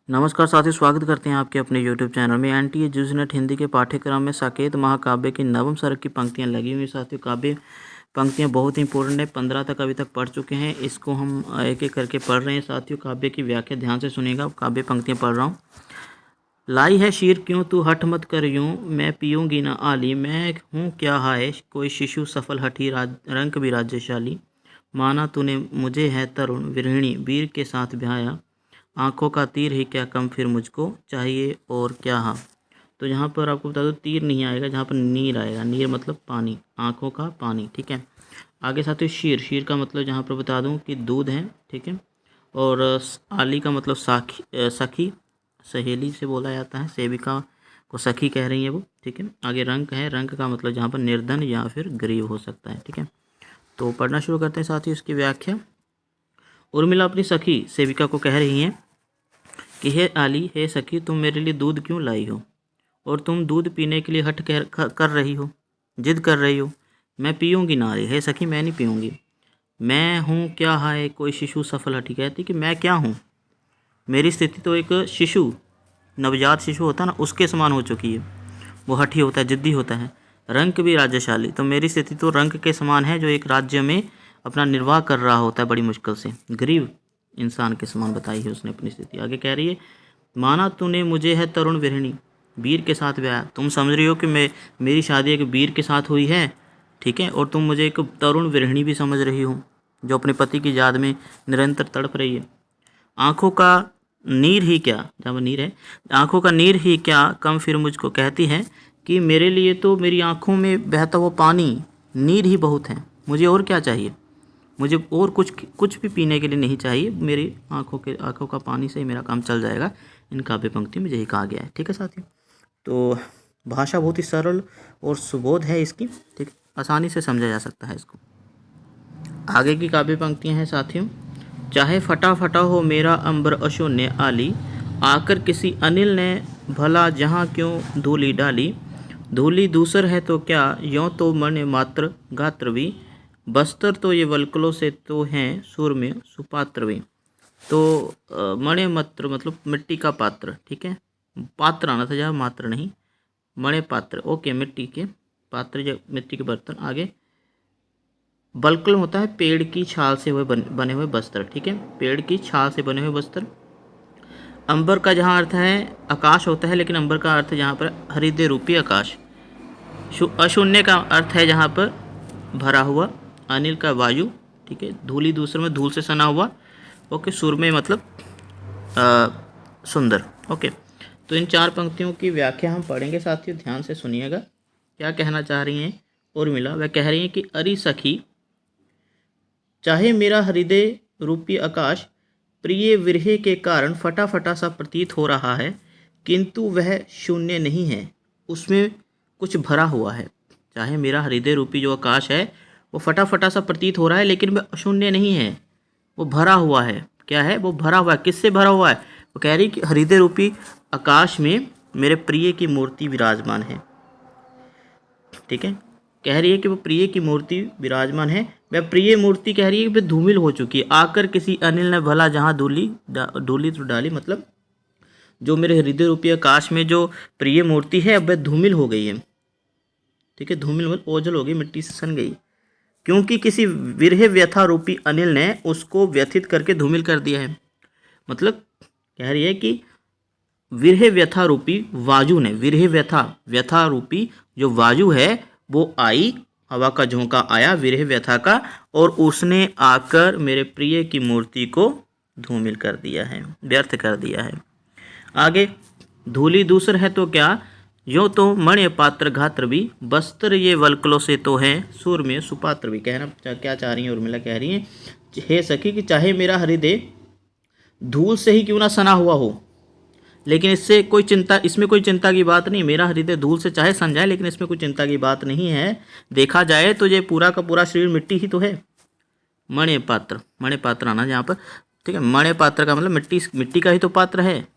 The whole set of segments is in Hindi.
नमस्कार साथियों, स्वागत करते हैं आपके अपने YouTube चैनल में। एनटीए जूझनेट हिंदी के पाठ्यक्रम में साकेत महाकाव्य की नवम सर्ग की पंक्तियां लगी हुई। साथियों, काव्य पंक्तियां बहुत इंपॉर्टेंट है। 15 तक अभी तक पढ़ चुके हैं। इसको हम एक एक करके पढ़ रहे हैं। साथियों, काव्य की व्याख्या ध्यान से सुनिएगा। काव्य पंक्तियां पढ़ रहा हूँ। लाई है शीर क्यों तू हठ मत कर यूं, मैं पीऊँगी ना आली। मैं हूँ क्या हाय कोई शिशु सफल हठी, रंक भी राज्यशाली। माना तूने मुझे है तरुण विरहिणी, वीर के साथ ब्याया। आँखों का तीर ही क्या कम फिर मुझको चाहिए और क्या हाँ। तो यहाँ पर आपको बता दो, तीर नहीं आएगा, जहाँ पर नीर आएगा। नीर मतलब पानी, आँखों का पानी। ठीक है। आगे साथियों, शीर, शीर का मतलब जहाँ पर बता दूँ कि दूध है। ठीक है। और आली का मतलब सखी, सहेली से बोला जाता है। सेविका को सखी कह रही है वो। ठीक है। आगे रंक है। रंक का मतलब जहाँ पर निर्धन या फिर गरीब हो सकता है। ठीक है। तो पढ़ना शुरू करते हैं साथियों इसकी व्याख्या। उर्मिला अपनी सखी सेविका को कह रही हैं कि हे आली, हे सखी, तुम मेरे लिए दूध क्यों लाई हो और तुम दूध पीने के लिए हठ कर रही हो, जिद कर रही हो। मैं पीऊँगी ना रे, हे सखी मैं नहीं पीऊँगी। मैं हूँ क्या है कोई शिशु सफल हठी, कहती कि मैं क्या हूँ, मेरी स्थिति तो एक शिशु, नवजात शिशु होता है ना, उसके समान हो चुकी है। वो हठी होता है, जिद्दी होता है। रंक भी राज्यशाली, तो मेरी स्थिति तो रंक के समान है, जो एक राज्य में अपना निर्वाह कर रहा होता है बड़ी मुश्किल से। गरीब इंसान के समान बताई है उसने अपनी स्थिति। आगे कह रही है, माना तूने मुझे है तरुण विरहिणी, वीर के साथ ब्याह। तुम समझ रही हो कि मेरी शादी एक वीर के साथ हुई है। ठीक है। और तुम मुझे एक तरुण विरहिणी भी समझ रही हो, जो अपने पति की याद में निरंतर तड़प रही है। आँखों का नीर ही क्या, जहाँ पर नीर है, आँखों का नीर ही क्या कम फिर मुझको, कहती है कि मेरे लिए तो मेरी आँखों में बहता हुआ पानी, नीर ही बहुत है। मुझे और क्या चाहिए, मुझे और कुछ भी पीने के लिए नहीं चाहिए। मेरी आँखों का पानी से ही मेरा काम चल जाएगा। इन काव्य पंक्तियों में यही कहा गया है। ठीक है साथियों। तो भाषा बहुत ही सरल और सुबोध है इसकी। ठीक, आसानी से समझा जा सकता है इसको। आगे की काव्य पंक्तियाँ हैं साथियों। चाहे फटा फटा हो मेरा अंबर अशून्य आली, आकर किसी अनिल ने भला जहाँ क्यों धूली डाली। धूली दूसर है तो क्या, यों तो मन मात्र गात्रवी। बस्तर तो ये वल्कलों से तो हैं सुर में सुपात्रवी। तो मणे मत्र मतलब मिट्टी का पात्र। ठीक है। पात्र आना था, जहाँ मात्र नहीं, मणे पात्र। ओके, मिट्टी के पात्र, जो मिट्टी के बर्तन। आगे बल्कल होता है पेड़ की छाल से हुए बने हुए वस्त्र। ठीक है। पेड़ की छाल से बने हुए वस्त्र। अंबर का जहाँ अर्थ है आकाश होता है, लेकिन अंबर का अर्थ जहाँ पर हृदय रूपी आकाश। अशून्य का अर्थ है जहाँ पर भरा हुआ। अनिल का वायु। ठीक है। धूली दूसरे में धूल से सना हुआ। ओके। सुर में मतलब सुंदर। ओके। तो इन चार पंक्तियों की व्याख्या हम पढ़ेंगे साथियों, ध्यान से सुनिएगा। क्या कहना चाह रही हैं उर्मिला? वह कह रही हैं कि अरे सखी, चाहे मेरा हृदय रूपी आकाश प्रिय विरह के कारण फटा फटा सा प्रतीत हो रहा है, किंतु वह शून्य नहीं है, उसमें कुछ भरा हुआ है। चाहे मेरा हृदय रूपी जो आकाश है वो फटा फटा सा प्रतीत हो रहा है, लेकिन वह शून्य नहीं है, वो भरा हुआ है। क्या है वो? भरा हुआ है। किससे भरा हुआ है? वो कह रही कि हृदय रूपी आकाश में मेरे प्रिय की मूर्ति विराजमान है। ठीक है। कह रही है कि वो प्रिय की मूर्ति विराजमान है। वह प्रिय मूर्ति कह रही है कि वह धूमिल हो चुकी है। आकर किसी अनिल ने भला जहाँ धूली तो डाली, मतलब जो मेरे हृदय रूपी आकाश में जो प्रिय मूर्ति है वह धूमिल हो गई है। ठीक है। धूमिल मतलब ओझल हो गई, मिट्टी से सन गई, क्योंकि किसी विरह व्यथा रूपी अनिल ने उसको व्यथित करके धूमिल कर दिया है। मतलब कह रही है कि विरह व्यथा रूपी वायु ने, विरह व्यथा रूपी जो वायु है वो आई, हवा का झोंका आया विरह व्यथा का, और उसने आकर मेरे प्रिय की मूर्ति को धूमिल कर दिया है, व्यर्थ कर दिया है। आगे धूली दूसर है तो क्या, यो तो मणि पात्र घात्र भी। बस्तर ये वल्कलों से तो है सुर में सुपात्र भी। कहना क्या चाह रही है उर्मिला? कह रही है, हे सखी, कि चाहे मेरा हृदय धूल से ही क्यों ना सना हुआ हो, लेकिन इसमें कोई चिंता की बात नहीं। मेरा हृदय धूल से चाहे सन जाए, लेकिन इसमें कोई चिंता की बात नहीं है। देखा जाए तो ये पूरा का पूरा शरीर मिट्टी ही तो है। मणि पात्र आना जहाँ पर। ठीक है। मणि पात्र का मतलब मिट्टी का ही तो पात्र है,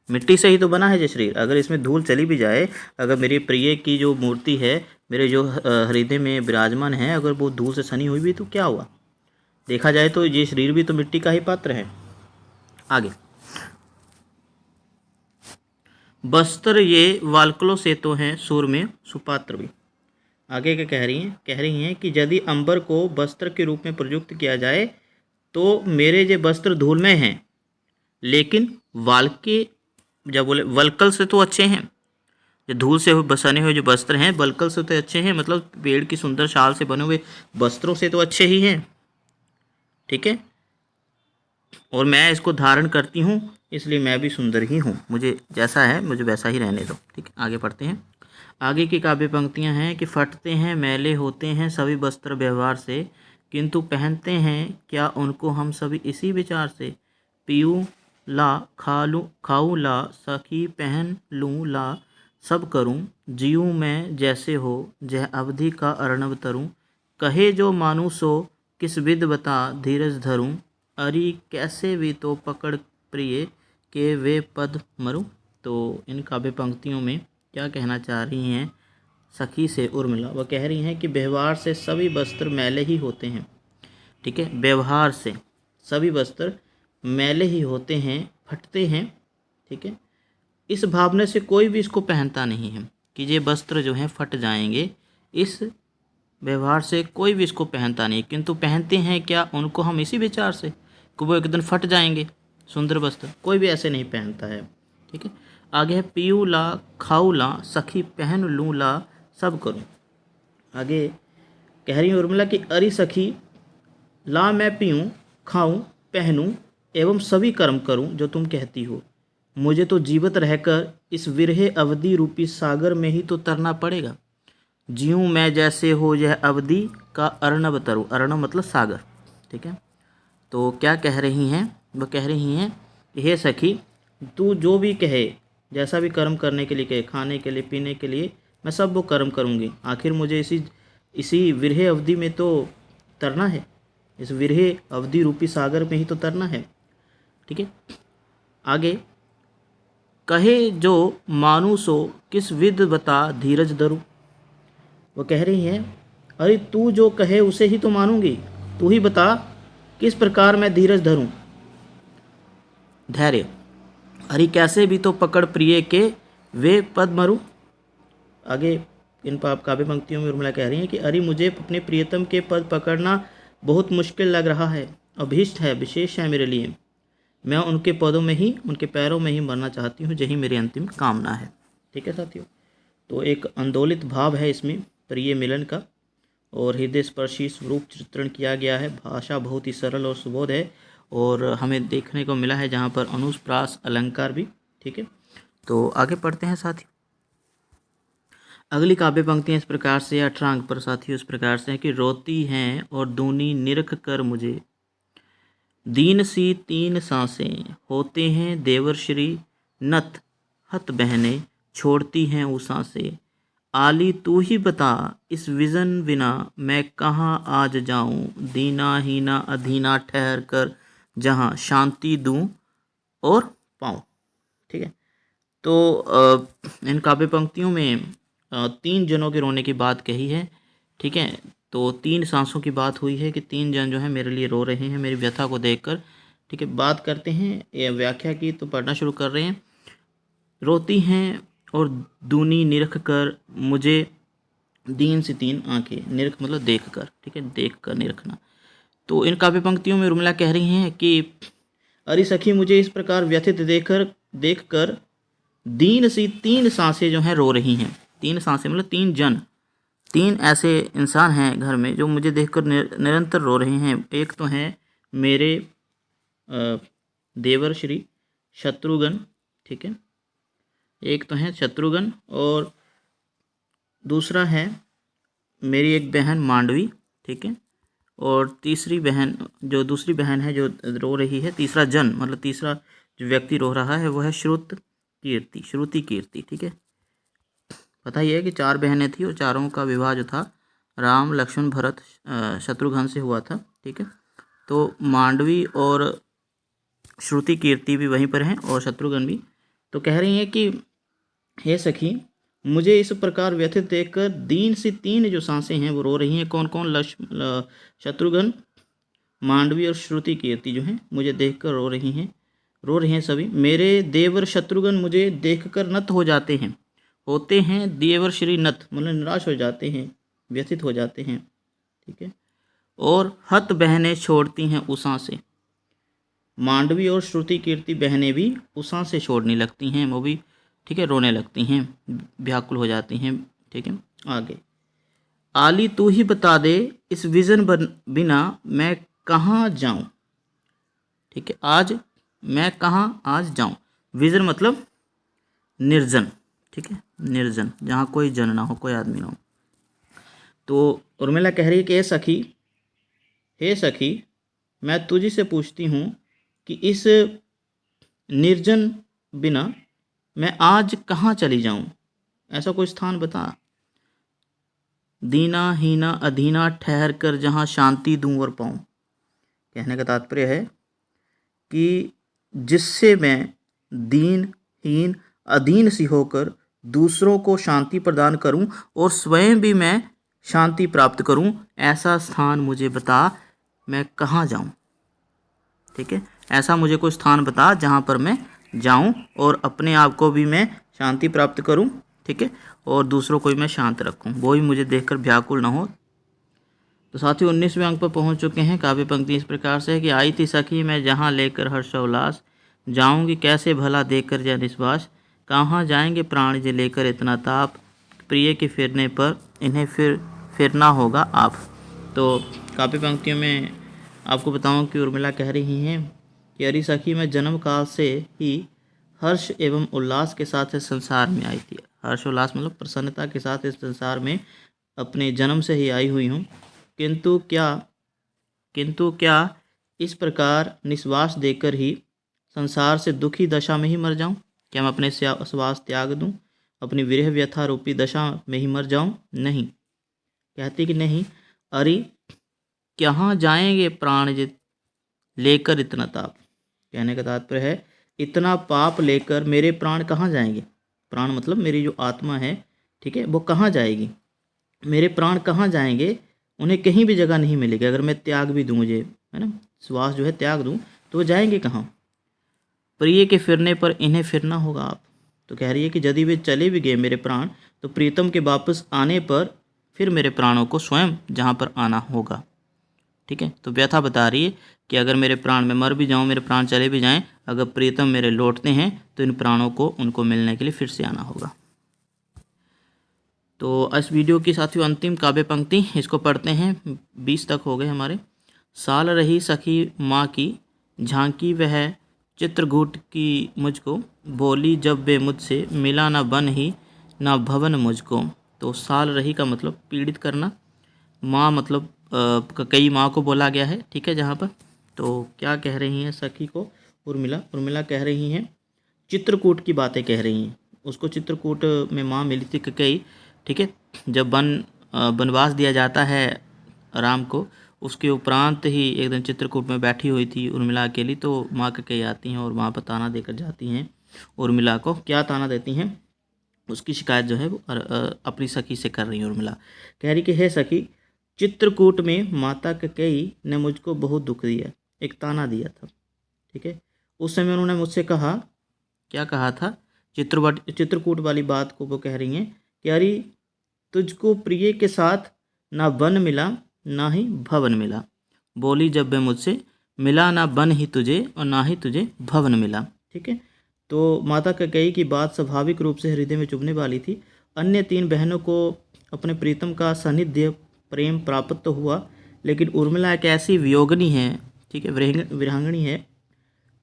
मिट्टी से ही तो बना है ये शरीर। अगर इसमें धूल चली भी जाए, अगर मेरे प्रिय की जो मूर्ति है मेरे जो हृदय में विराजमान है, अगर वो धूल से सनी हुई भी तो क्या हुआ? देखा जाए तो ये शरीर भी तो मिट्टी का ही पात्र है। आगे बस्त्र ये वाल्कलों से तो हैं सूर में सुपात्र भी। आगे क्या कह रही हैं कि यदि अंबर को वस्त्र के रूप में प्रयुक्त किया जाए तो मेरे ये वस्त्र धूल में हैं, लेकिन वाल्के जब बोले वल्कल से तो अच्छे हैं, जो धूल से बसने हुए जो वस्त्र हैं वल्कल से तो अच्छे हैं, मतलब पेड़ की सुंदर शाल से बने हुए वस्त्रों से तो अच्छे ही हैं। ठीक है, और मैं इसको धारण करती हूँ इसलिए मैं भी सुंदर ही हूँ, मुझे जैसा है मुझे वैसा ही रहने दो। ठीक है, आगे पढ़ते हैं। आगे की काव्य पंक्तियाँ हैं कि फटते हैं मैले होते हैं सभी वस्त्र व्यवहार से, किंतु पहनते हैं क्या उनको हम सभी इसी विचार से। पीऊँ ला खाऊँ ला सखी पहन लूँ ला सब करूँ, जीऊँ मैं जैसे हो जह अवधि का अर्णव तरूँ, कहे जो मानू सो किस विद बता धीरज धरूँ, अरि कैसे भी तो पकड़ प्रिय के वे पद मरूँ। तो इन काव्य पंक्तियों में क्या कहना चाह रही हैं सखी से उर्मिला? वह कह रही हैं कि व्यवहार से सभी वस्त्र मैले ही होते हैं। ठीक है, व्यवहार से सभी वस्त्र मैले ही होते हैं, फटते हैं। ठीक है, इस भावना से कोई भी इसको पहनता नहीं है कि ये वस्त्र जो हैं फट जाएंगे, इस व्यवहार से कोई भी इसको पहनता नहीं, किंतु पहनते हैं क्या उनको हम इसी विचार से कि वो एक दिन फट जाएंगे सुंदर वस्त्र, कोई भी ऐसे नहीं पहनता है। ठीक है, आगे है पीऊ ला खाऊ ला सखी पहन लूँ ला सब करूँ। आगे कह रही उर्मिला कि अरे सखी ला मैं पीऊँ खाऊँ पहनूँ एवं सभी कर्म करूँ जो तुम कहती हो, मुझे तो जीवित रहकर इस विरहे अवधि रूपी सागर में ही तो तरना पड़ेगा। जीऊँ मैं जैसे हो यह अवधि का अर्णव तरु, अर्णव मतलब सागर। ठीक है, तो क्या कह रही हैं? वह कह रही हैं हे सखी तू जो भी कहे, जैसा भी कर्म करने के लिए कहे, खाने के लिए पीने के लिए, मैं सब वो कर्म करूँगी। आखिर मुझे इसी विरहे अवधि में तो तरना है, इस विरहे अवधि रूपी सागर में ही तो तरना है। ठीक है, आगे कहे जो मानू सो किस विद बता धीरज धरूं। वो कह रही हैं अरे तू जो कहे उसे ही तो मानूंगी, तू ही बता किस प्रकार मैं धीरज धरूं, धैर्य। अरे कैसे भी तो पकड़ प्रिय के वे पद मरूं। आगे इन काव्य पंक्तियों में उर्मिला कह रही हैं कि अरे मुझे अपने प्रियतम के पद पकड़ना बहुत मुश्किल लग रहा है, अभीष्ट है, विशेष है मेरे लिए। मैं उनके पदों में ही, उनके पैरों में ही मरना चाहती हूँ, यही मेरी अंतिम कामना है। ठीक है साथियों, तो एक आंदोलित भाव है इसमें प्रिय मिलन का, और हृदय स्पर्शी स्वरूप चित्रण किया गया है। भाषा बहुत ही सरल और सुबोध है, और हमें देखने को मिला है जहाँ पर अनुप्रास अलंकार भी। ठीक है, तो आगे पढ़ते हैं साथियों। अगली काव्य पंक्तियाँ इस प्रकार से 18 अंक पर साथियों इस प्रकार से है कि रोती हैं और दूनी निरख कर मुझे, दीन सी तीन सांसें होते हैं देवर श्री, नत हत बहने छोड़ती हैं उषा से, आली तू ही बता इस विजन बिना मैं कहाँ आज जाऊं, दीना हीना अधीना ठहर कर जहाँ शांति दूं और पाऊं। ठीक है, तो इन काव्य पंक्तियों में 3 जनों के रोने की बात कही है। ठीक है, तो 3 सांसों की बात हुई है कि 3 जन जो है मेरे लिए रो रहे हैं मेरी व्यथा को देखकर। ठीक है, बात करते हैं ये व्याख्या की, तो पढ़ना शुरू कर रहे हैं। रोती हैं और दूनी निरख कर मुझे, दीन से 3 आंखें, निरख मतलब देख कर। ठीक है, देख कर निरखना। तो इन काव्य पंक्तियों में उर्मिला कह रही हैं कि अरे सखी मुझे इस प्रकार व्यथित देख कर दीन सी 3 सांसें जो हैं रो रही हैं। 3 सांसें मतलब 3 जन, 3 ऐसे इंसान हैं घर में जो मुझे देखकर निरंतर रो रहे हैं। एक तो हैं मेरे देवर श्री शत्रुघ्न। ठीक है, एक तो हैं शत्रुघ्न, और दूसरा है मेरी एक बहन मांडवी। ठीक है, और तीसरी बहन, जो दूसरी बहन है जो रो रही है, तीसरा जन मतलब तीसरा जो व्यक्ति रो रहा है वो है श्रुति कीर्ति। ठीक है, पता ही है कि 4 बहनें थी और चारों का विवाह जो था राम लक्ष्मण भरत शत्रुघ्न से हुआ था। ठीक है, तो मांडवी और श्रुति कीर्ति भी वहीं पर हैं और शत्रुघ्न भी। तो कह रही हैं कि हे सखी मुझे इस प्रकार व्यथित देखकर दीन सी 3 जो सांसें हैं वो रो रही हैं। कौन कौन? शत्रुघ्न, मांडवी और श्रुति कीर्ति जो हैं मुझे देखकर रो रही हैं। रो रहे हैं सभी। मेरे देवर शत्रुघ्न मुझे देखकर नत हो जाते हैं। होते हैं देवर श्री नत, मतलब निराश हो जाते हैं, व्यथित हो जाते हैं। ठीक है। और हत बहनें छोड़ती हैं उषा से। मांडवी और श्रुति कीर्ति बहनें भी उषा से छोड़ने लगती हैं, वो भी ठीक है रोने लगती हैं, व्याकुल हो जाती हैं। ठीक है। आगे, आली तू ही बता दे इस विजन बिना मैं कहाँ जाऊं। ठीक है। आज मैं कहाँ आज जाऊं। विजन मतलब निर्जन। ठीक है। निर्जन, जहाँ कोई जन ना हो, कोई आदमी ना हो। तो उर्मिला कह रही है कि हे सखी मैं तुझी से पूछती हूँ कि इस निर्जन बिना मैं आज कहाँ चली जाऊं, ऐसा कोई स्थान बता। दीना हीना अधीना ठहर कर जहाँ शांति दूं और पाऊं। कहने का तात्पर्य है कि जिससे मैं दीन हीन अधीन सी होकर दूसरों को शांति प्रदान करूं और स्वयं भी मैं शांति प्राप्त करूं, ऐसा स्थान मुझे बता, मैं कहाँ जाऊं। ठीक है। ऐसा मुझे कोई स्थान बता जहाँ पर मैं जाऊं और अपने आप को भी मैं शांति प्राप्त करूं। ठीक है। और दूसरों को भी मैं शांत रखूं, वो भी मुझे देखकर व्याकुल ना हो। तो साथियों 19वें अंक पर पहुंच चुके हैं। काव्य पंक्ति इस प्रकार से है कि आई थी सखी मैं जहाँ लेकर हर्षोल्लास, जाऊंगी कैसे भला देकर जय निश्वास, कहाँ जाएंगे प्राण जे लेकर इतना ताप, प्रिय के फिरने पर इन्हें फिरना होगा आप। तो काव्य पंक्तियों में आपको बताऊं कि उर्मिला कह रही हैं कि अरे सखी मैं जन्म काल से ही हर्ष एवं उल्लास के साथ इस संसार में आई थी। हर्ष उल्लास मतलब प्रसन्नता के साथ इस संसार में अपने जन्म से ही आई हुई हूँ, किंतु क्या इस प्रकार निश्वास देकर ही संसार से दुखी दशा में ही मर जाऊं। क्या मैं अपने श्वास त्याग दूं, अपनी विरह व्यथा रूपी दशा में ही मर जाऊं। नहीं, कहती कि नहीं, अरे कहाँ जाएंगे प्राण लेकर इतना ताप। कहने का तात्पर्य है इतना पाप लेकर मेरे प्राण कहाँ जाएंगे। प्राण मतलब मेरी जो आत्मा है, ठीक है, वो कहाँ जाएगी। मेरे प्राण कहाँ जाएंगे, उन्हें कहीं भी जगह नहीं मिलेगी। अगर मैं त्याग भी दूँ, मुझे है ना, श्वास जो है त्याग दूँ, तो वो जाएंगे कहाँ। प्रिय के फिरने पर इन्हें फिरना होगा आप। तो कह रही है कि यदि वे चले भी गए मेरे प्राण, तो प्रीतम के वापस आने पर फिर मेरे प्राणों को स्वयं जहाँ पर आना होगा। ठीक है। तो व्यथा बता रही है कि अगर मेरे प्राण में मर भी जाऊँ, मेरे प्राण चले भी जाएं, अगर प्रीतम मेरे लौटते हैं तो इन प्राणों को उनको मिलने के लिए फिर से आना होगा। तो इस वीडियो की साथियों अंतिम काव्य पंक्ति, इसको पढ़ते हैं। 20 तक हो गए हमारे। साल रही सखी माँ की झांकी वह चित्रकूट की मुझको, बोली जब वे मुझसे मिला ना बन ही ना भवन मुझको। तो साल रही का मतलब पीड़ित करना, माँ मतलब कई माँ को बोला गया है। ठीक है। जहाँ पर तो क्या कह रही हैं सखी को उर्मिला कह रही हैं, चित्रकूट की बातें कह रही हैं। उसको चित्रकूट में माँ मिली थी कई। ठीक है। जब वनवास दिया जाता है राम को, उसके उपरांत ही एक दिन चित्रकूट में बैठी हुई थी उर्मिला अकेली। तो माँ कई आती हैं और वहाँ पर ताना देकर जाती हैं उर्मिला को। क्या ताना देती हैं, उसकी शिकायत जो है वो अपनी सखी से कर रही है उर्मिला। कह रही कि हे सखी, चित्रकूट में माता कैकेयी ने मुझको बहुत दुख दिया, एक ताना दिया था। ठीक है। उस समय उन्होंने मुझसे कहा, क्या कहा था, चित्रकूट वाली बात को वो कह रही हैं कि अरे तुझको प्रिय के साथ ना वन मिला ना ही भवन मिला। बोली जब वे मुझसे मिला ना बन ही तुझे और ना ही तुझे भवन मिला। ठीक है। तो माता कैकेयी की बात स्वाभाविक रूप से हृदय में चुभने वाली थी। अन्य 3 बहनों को अपने प्रीतम का सानिध्य प्रेम प्राप्त तो हुआ, लेकिन उर्मिला एक ऐसी वियोगिनी है, ठीक है,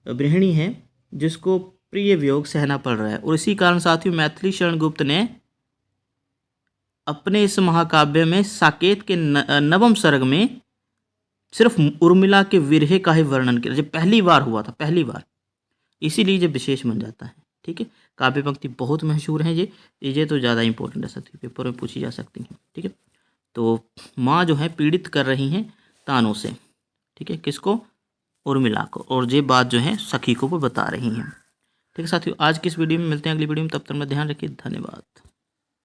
गृहिणी है जिसको प्रिय वियोग सहना पड़ रहा है। और इसी कारण साथियों मैथिली शरण गुप्त ने अपने इस महाकाव्य में साकेत के 9वें सर्ग में सिर्फ उर्मिला के विरह का ही वर्णन किया। जब पहली बार हुआ था, पहली बार, इसीलिए जब विशेष बन जाता है। ठीक है। काव्य पंक्ति बहुत मशहूर है ये तो ज़्यादा इंपॉर्टेंट है साथियों, पेपर में पूछी जा सकती है। ठीक है। तो माँ जो है पीड़ित कर रही हैं तानों से। ठीक है। किसको, उर्मिला को। और ये बात जो है सखी को वो बता रही हैं। ठीक है साथियों, आज की इस वीडियो में मिलते हैं अगली वीडियो में। तब तक मैं ध्यान रखिए। धन्यवाद।